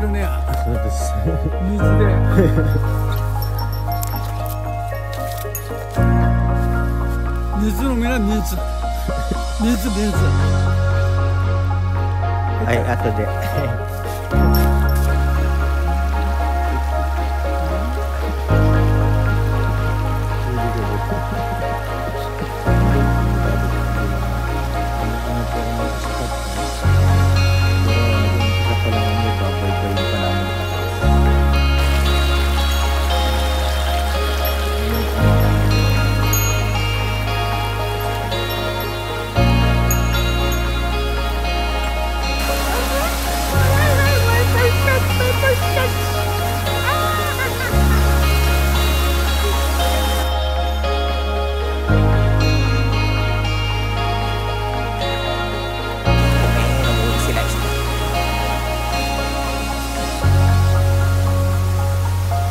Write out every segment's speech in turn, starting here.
るね。そうです。水で。水飲みな、水。水。はい、後で。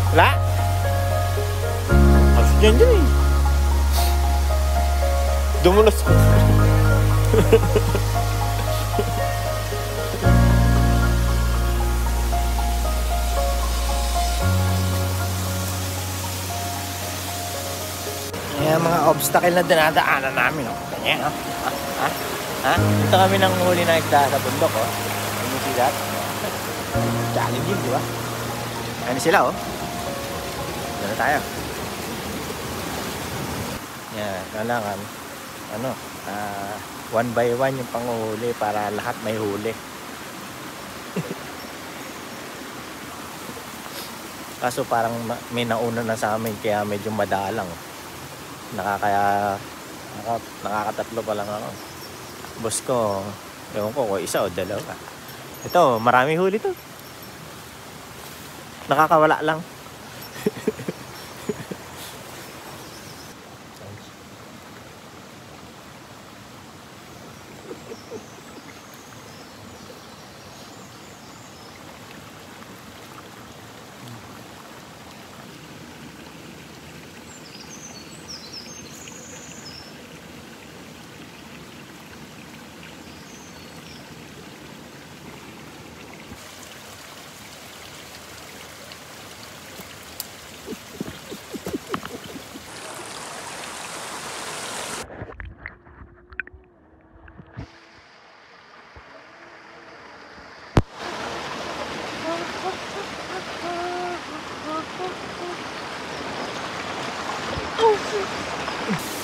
Wala. Kasi dyan eh. Dumulas ko. Yan mga obstacle na dinadaanan namin. Oh. Ganyan. Oh. Ha? Ito kami nang huli na nagdaan sa bundok. Oh. Can you see that? Challenging, di ba? Ano sila oh. Dito tayo. Yan, kailangan one by one yung panguhuli para lahat may huli. Kaso parang may nauna na sa amin kaya medyo madalang. Nakakatatlo pa lang ako. Boss ko, ewan ko kung isa o dalawa. Ito, marami huli to. Nakakawala lang.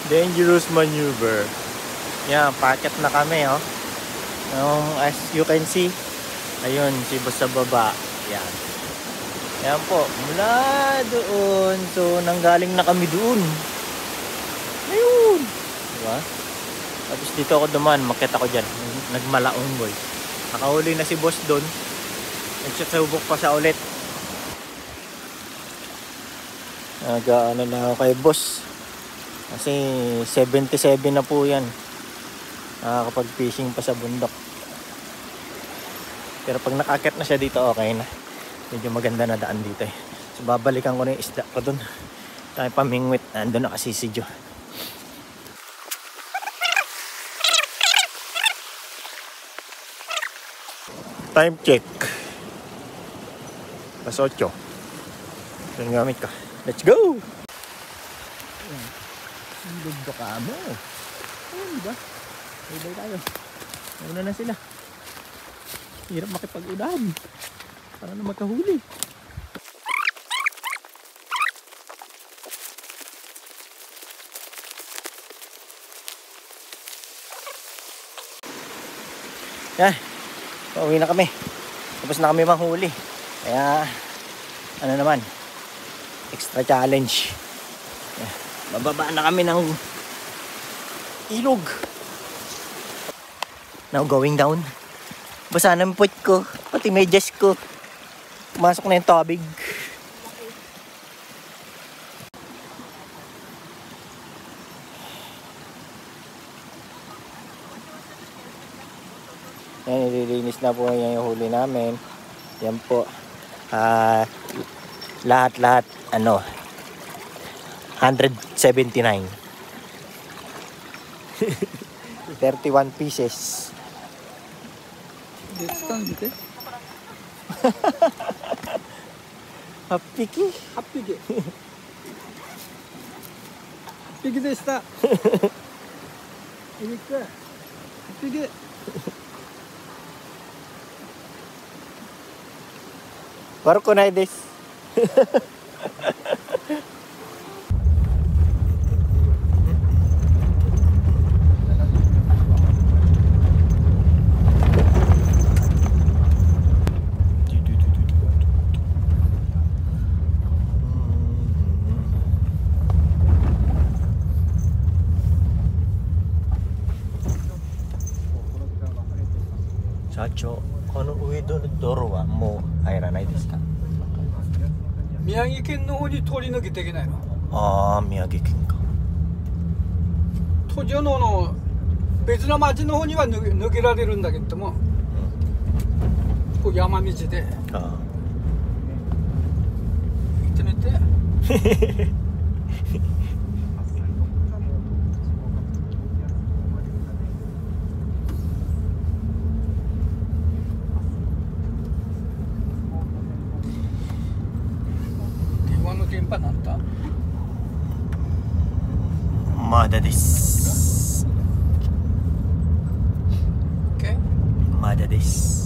Dangerous maneuver. Yan, packet na kami oh. As you can see, ayun, si boss sa baba. Yan. Yan po, mula doon. So, nanggaling na kami doon. Ayun. Diba? Tapos dito ako duman, makita ko dyan. Nagmalaong boy. Nakahuli na si boss doon. Nagsasubok pa siya ulit. Nag-ano na ako kay boss. Kasi 77 na po yan. Nakakapag fishing pa sa bundok. Pero pag nakakit na siya dito, okay na. Medyo maganda na daan dito eh. So babalikan ko na yung isda ko dun. Tayo pamingwit. Nandun na kasi si Jo. Time check. Alas 8. Yung gamit ko. Let's go! Ang ganda ka mo. Ayun, diba? Bye-bye tayo. Nauna na sila. Hirap makipag-unahan. Para na magkahuli. Yan. Pauwi na kami. Tapos na kami manghuli. Kaya, ano naman, extra challenge. Bababa na kami ng ilog. Now going down. Basa ng puwet ko, pati medyas ko. Pumasok na yung tubig. Yan, nililinis na po yung huli namin. Yan po. Lahat-lahat, 179. 31 pieces. Dito. 8匹。8匹。8匹でした。8匹。悪くないです。社長、この上の道路はもう入らないですか？宮城県の方に通り抜けていけないの。ああ、宮城県か。途上の別の町の方には抜けられるんだけども、こう山道でああ。行ってみて。電波なんだ。まだです。OK？ まだです。